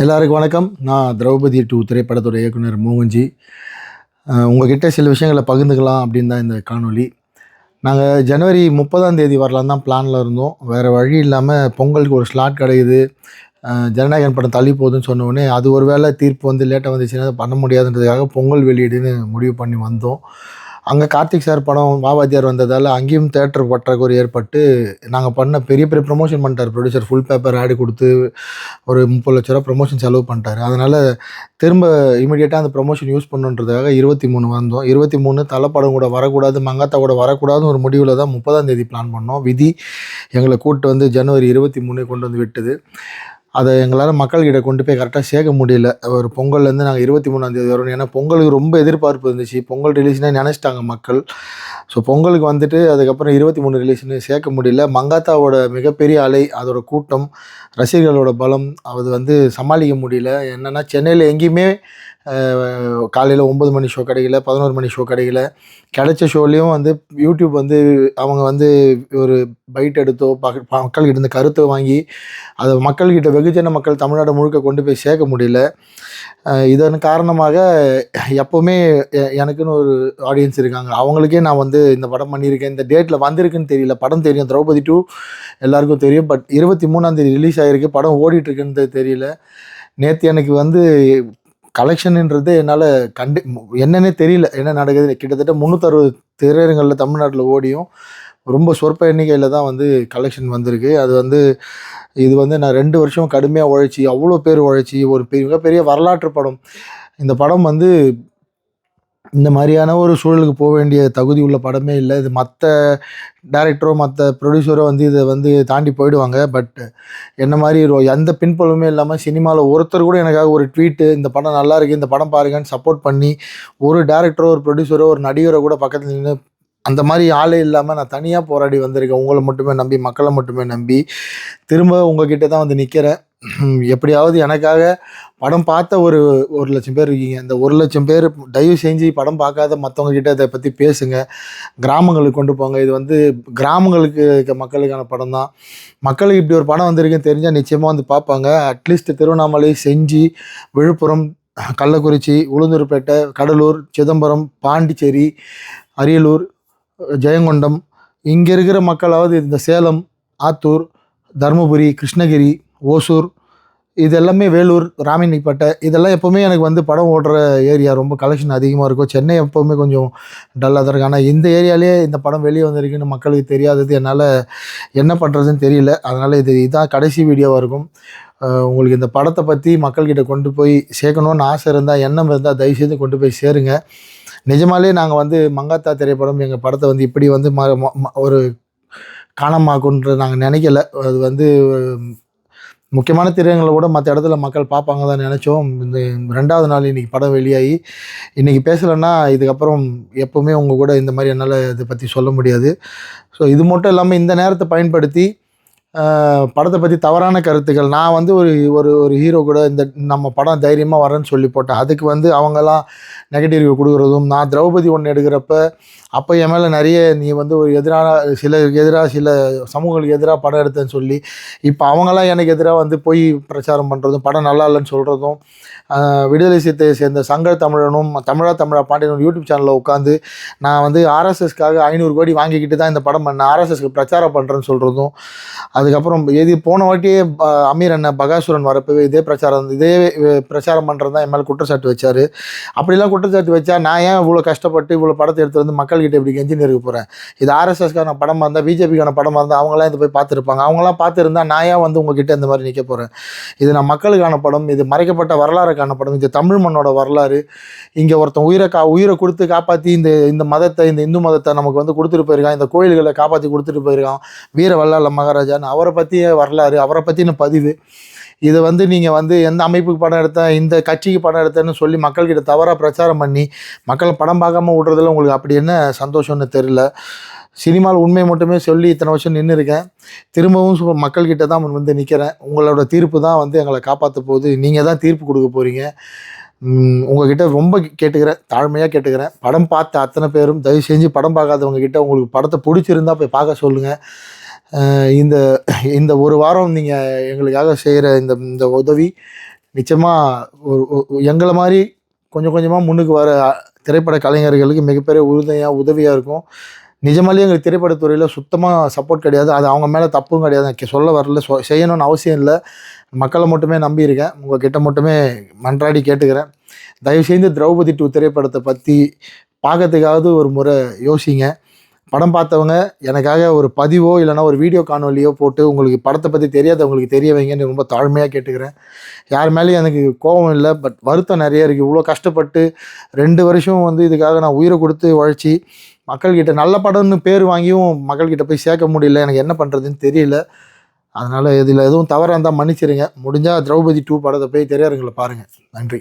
எல்லாருக்கும் வணக்கம். நான் திரௌபதி 2 திரைப்படத்தோட இயக்குனர் மோகன்ஜி. உங்ககிட்ட சில விஷயங்களை பகிர்ந்துக்கலாம் அப்படின்னு தான் இந்த காணொளி. நாங்கள் ஜனவரி 30ஆம் தேதி வரலான்னு தான் பிளானில் இருந்தோம். வேறு வழி இல்லாமல் பொங்கலுக்கு ஒரு ஸ்லாட் கிடைக்குது, ஜனநாயகன் படம் தள்ளி போகுதுன்னு சொன்ன உடனே அது ஒரு வேளை தீர்ப்பு வந்து லேட்டாக வந்துச்சுன்னா அதை பண்ண முடியாதுன்றதுக்காக பொங்கல் வெளியீடுன்னு முடிவு பண்ணி வந்தோம். அங்கே கார்த்திக் சார் படம் வாவாத்தியார் வந்ததால் அங்கேயும் தேட்டர் பற்றாக்குறை ஏற்பட்டு நாங்கள் பண்ண பெரிய பெரிய ப்ரொமோஷன் பண்ணிட்டார் ப்ரொடியூசர். ஃபுல் பேப்பர் ஆடு கொடுத்து ஒரு 30 லட்ச ரூபா ப்ரொமோஷன் செலவு பண்ணிட்டார். அதனால் திரும்ப இமீடியட்டாக அந்த ப்ரொமோஷன் யூஸ் பண்ணுன்றதுக்காக 23 வந்தோம். 23 தலைப்படம் கூட வரக்கூடாது, மங்காத்தா கூட வரக்கூடாதுன்னு ஒரு முடிவில் தான் 30ஆம் தேதி பிளான் பண்ணோம். விதி எங்களை கூப்பிட்டு வந்து ஜனவரி 23 கொண்டு வந்து விட்டது. அதை எங்களால் மக்கள்கிட்ட கொண்டு போய் கரெக்டாக சேர்க்க முடியல. ஒரு பொங்கல்லேருந்து நாங்கள் 23ஆம் தேதி வரணும். ஏன்னா பொங்கலுக்கு ரொம்ப எதிர்பார்ப்பு இருந்துச்சு. பொங்கல் ரிலீஸ்னால் நினச்சிட்டாங்க மக்கள். ஸோ பொங்கலுக்கு வந்துட்டு அதுக்கப்புறம் 23 ரிலீஸ்னு சேர்க்க முடியல. மங்காத்தாவோட மிகப்பெரிய அலை, அதோட கூட்டம், ரசிகர்களோட பலம், அது வந்து சமாளிக்க முடியல. என்னென்னா சென்னையில் எங்கேயுமே காலையில் 9 மணி ஷோ கிடைக்கல, 11 மணி ஷோ கிடைக்கல. கிடைச்ச ஷோலேயும் வந்து யூடியூப் வந்து அவங்க வந்து ஒரு பைட் எடுத்தோ மக்கள்கிட்ட இருந்து கருத்தை வாங்கி அதை மக்கள்கிட்ட வெகுஜன மக்கள் தமிழ்நாடு முழுக்க கொண்டு போய் சேர்க்க முடியல. இதன் காரணமாக எப்போவுமே எனக்குன்னு ஒரு ஆடியன்ஸ் இருக்காங்க. அவங்களுக்கே நான் வந்து இந்த படம் பண்ணியிருக்கேன், இந்த டேட்டில் வந்திருக்குன்னு தெரியல. படம் தெரியும், திரௌபதி 2 எல்லாருக்கும் தெரியும். பட் 23ஆம் தேதி ரிலீஸ் ஆகிருக்கு, படம் ஓடிட்டுருக்குன்னு தெரியல. நேற்று எனக்கு வந்து கலெக்ஷனுன்றது என்னால் என்னன்னே தெரியல, என்ன நடக்குது. கிட்டத்தட்ட 360 திரையரங்களில் தமிழ்நாட்டில் ஓடியும் ரொம்ப சொற்ப எண்ணிக்கையில் தான் வந்து கலெக்ஷன் வந்திருக்கு. அது வந்து இது வந்து நான் 2 வருஷம் கடுமையாக உழைச்சி, அவ்வளோ பேர் உழைச்சி ஒரு மிகப்பெரிய வரலாற்று படம். இந்த படம் வந்து இந்த மாதிரியான ஒரு சூழலுக்கு போக வேண்டிய தகுதி உள்ள படமே இல்லை. இது மற்ற டைரக்டரோ மற்ற ப்ரொடியூசரோ வந்து இதை வந்து தாண்டி போயிடுவாங்க. பட் என்ன மாதிரி எந்த பின்புலமே இல்லாமல் சினிமாவில் ஒருத்தர் கூட எனக்காக ஒரு ட்வீட்டு, இந்த படம் நல்லா இருக்குது, இந்த படம் பாருங்கன்னு சப்போர்ட் பண்ணி ஒரு டைரக்டரோ ஒரு ப்ரொடியூசரோ ஒரு நடிகரோ கூட பக்கத்தில் நின்று அந்த மாதிரி ஆளே இல்லாமல் நான் தனியாக போராடி வந்திருக்கேன். உங்களை மட்டுமே நம்பி, மக்களை மட்டுமே நம்பி திரும்ப உங்ககிட்ட தான் வந்து நிற்கிறேன். எப்படியாவது எனக்காக படம் பார்த்த ஒரு 1,00,000 பேர் இருக்கீங்க. இந்த 1,00,000 பேர் தயவு செஞ்சு படம் பார்க்காத மற்றவங்க கிட்ட இதை பற்றி பேசுங்க, கிராமங்களுக்கு கொண்டு போங்க. இது வந்து கிராமங்களுக்கு இருக்க மக்களுக்கான படம் தான். மக்களுக்கு இப்படி ஒரு படம் வந்திருக்குன்னு தெரிஞ்சால் நிச்சயமாக வந்து பார்ப்பாங்க. அட்லீஸ்ட் திருவண்ணாமலை, செஞ்சி, விழுப்புரம், கள்ளக்குறிச்சி, உளுந்தூர்பேட்டை, கடலூர், சிதம்பரம், பாண்டிச்சேரி, அரியலூர், ஜெயங்கொண்டம் இங்கே இருக்கிற மக்களாவது, இந்த சேலம், ஆத்தூர், தருமபுரி, கிருஷ்ணகிரி, ஓசூர், இது எல்லாமே வேலூர், ராமணிப்பேட்டை, இதெல்லாம் எப்போவுமே எனக்கு வந்து படம் ஓடுற ஏரியா. ரொம்ப கலெக்ஷன் அதிகமாக இருக்கும். சென்னை எப்போவுமே கொஞ்சம் டல்லாக தான் இருக்குது. ஆனால் இந்த ஏரியாலே இந்த படம் வெளியே வந்திருக்குன்னு மக்களுக்கு தெரியாதது என்னால் என்ன பண்ணுறதுன்னு தெரியல. அதனால் இதான் கடைசி வீடியோவாக இருக்கும். உங்களுக்கு இந்த படத்தை பற்றி மக்கள்கிட்ட கொண்டு போய் சேர்க்கணுன்னு ஆசை இருந்தால், எண்ணம் இருந்தால் தயவுசெய்து கொண்டு போய் சேருங்க. நிஜமாலே நாங்கள் வந்து மங்காத்தா திரைப்படம் எங்கள் படத்தை வந்து இப்படி வந்து ஒரு காணமாக்குன்ற நாங்கள் நினைக்கல. அது வந்து முக்கியமான திரையரங்களை கூட மற்ற இடத்துல மக்கள் பார்ப்பாங்க தான் நினச்சோம். இந்த 2வது நாள் இன்றைக்கி படம் வெளியாகி இன்றைக்கி பேசலைன்னா இதுக்கப்புறம் எப்போவுமே உங்கள் கூட இந்த மாதிரி என்னால் இதை பற்றி சொல்ல முடியாது. ஸோ இது மட்டும் இல்லாமல் இந்த நேரத்தை பயன்படுத்தி படத்தை பற்றி தவறான கருத்துக்கள், நான் வந்து ஒரு ஹீரோ கூட இந்த நம்ம படம் தைரியமாக வரேன்னு சொல்லி போட்டேன். அதுக்கு வந்து அவங்கெல்லாம் நெகட்டிவ் ரிவ்யூ கொடுக்குறதும், நான் திரௌபதி 1 எடுக்கிறப்ப அப்போ என் மேலே நிறைய நீ வந்து ஒரு சில சமூகங்களுக்கு எதிராக படம் எடுத்தேன்னு சொல்லி இப்போ அவங்களாம் எனக்கு எதிராக வந்து போய் பிரச்சாரம் பண்ணுறதும், படம் நல்லா இல்லைன்னு சொல்கிறதும், விடுதலை சிறுத்தையை சேர்ந்த சங்க தமிழனும் தமிழா பாண்டியனும் யூடியூப் சேனலில் உட்காந்து நான் வந்து ஆர்எஸ்எஸ்க்காக 500 கோடி வாங்கிக்கிட்டு தான் இந்த படம் பண்ணேன், ஆர்எஸ்எஸ்க்கு பிரச்சாரம் பண்ணுறேன்னு சொல்கிறதும். அதுக்கப்புறம் போன வாட்டியே அமீர் அண்ணன் பகாசுரன் வரப்பவே இதே பிரச்சாரம் பண்ணுறது தான் என் மேலே குற்றச்சாட்டு வச்சார். அப்படிலாம் குற்றச்சாட்டு வச்சா நான் ஏன் இவ்வளோ கஷ்டப்பட்டு இவ்வளோ படத்தை எடுத்து வந்து மக்கள்கிட்ட இப்படி கெஞ்சின்னு இருக்க போகிறேன்? இது ஆர்எஸ்எஸ்க்கான படமாக இருந்தால், பிஜேபிக்கான படமாக இருந்தால் அவங்களாம் இதை போய் பார்த்துருப்பாங்க. அவங்களாம் பார்த்துருந்தா நான் ஏன் வந்து உங்ககிட்ட இந்த மாதிரி நிற்க போகிறேன்? இது நான் மக்களுக்கான படம், இது மறைக்கப்பட்ட வரலாறுக்கான படம், இது தமிழ் மண்ணோட வரலாறு. இங்கே ஒருத்தன் உயிரை கொடுத்து காப்பாற்றி இந்த மதத்தை, இந்த இந்து மதத்தை நமக்கு வந்து கொடுத்துட்டு போயிருக்கான், இந்த கோயில்களை காப்பாற்றி கொடுத்துட்டு போயிருக்கான் வீர வல்லாள மகாராஜான்னு. அவரை பற்றிய வரலாறு, அவரை பற்றின பதிவு. இதை வந்து நீங்கள் வந்து எந்த அமைப்புக்கு படம் எடுத்தேன், இந்த கட்சிக்கு படம் எடுத்தேன்னு சொல்லி மக்கள்கிட்ட தவறாக பிரச்சாரம் பண்ணி மக்களை படம் பார்க்காம விட்றதுல உங்களுக்கு அப்படி என்ன சந்தோஷம்னு தெரியல. சினிமாவில் உண்மை மட்டுமே சொல்லி இத்தனை வருஷம் நின்று இருக்கேன். திரும்பவும் மக்கள்கிட்ட தான் வந்து நிற்கிறேன். உங்களோட தீர்ப்பு தான் வந்து எங்களை காப்பாற்ற போகுது. நீங்கள் தான் தீர்ப்பு கொடுக்க போகிறீங்க. உங்ககிட்ட ரொம்ப கேட்டுக்கிறேன், தாழ்மையாக கேட்டுக்கிறேன். படம் பார்த்த அத்தனை பேரும் தயவு செஞ்சு படம் பார்க்காதவங்க கிட்ட உங்களுக்கு படத்தை பிடிச்சிருந்தா போய் பார்க்க சொல்லுங்கள். இந்த இந்த ஒரு வாரம் நீங்கள் எங்களுக்காக செய்கிற இந்த இந்த உதவி நிச்சயமாக எங்களை மாதிரி கொஞ்சம் கொஞ்சமாக முன்னுக்கு வர திரைப்பட கலைஞர்களுக்கு மிகப்பெரிய உதவியாக இருக்கும். நிஜமாலேயே எங்களுக்கு திரைப்படத்துறையில் சுத்தமாக சப்போர்ட் கிடையாது. அது அவங்க மேலே தப்பும் கிடையாது. சொல்ல வரல, செய்யணும்னு அவசியம் இல்லை. மக்களை மட்டுமே நம்பியிருக்கேன். உங்கள்கிட்ட மட்டுமே மன்றாடி கேட்டுக்கிறேன். தயவுசெய்து திரௌபதி 2 திரைப்படத்தை பற்றி பார்க்கறதுக்காவது ஒரு முறை யோசிங்க. படம் பார்த்தவங்க எனக்காக ஒரு பதிவோ இல்லைனா ஒரு வீடியோ காணொலியோ போட்டு உங்களுக்கு படத்தை பற்றி தெரியாதவங்களுக்கு தெரிய வைங்கன்னு ரொம்ப தாழ்மையாக கேட்டுக்கிறேன். யார் மேலேயும் எனக்கு கோபம் இல்லை, பட் வருத்தம் நிறைய இருக்குது. இவ்வளோ கஷ்டப்பட்டு 2 வருஷம் இதுக்காக நான் உயிரை கொடுத்து உழைச்சி மக்கள்கிட்ட நல்ல படம்னு பேர் வாங்கியும் மக்கள்கிட்ட போய் சேர்க்க முடியல. எனக்கு என்ன பண்ணுறதுன்னு தெரியல. அதனால் இதில் எதுவும் தவறாக இருந்தால் மன்னிச்சிருங்க. முடிஞ்சால் திரௌபதி 2 படத்தை போய் திரையரங்கில் பாருங்கள். நன்றி.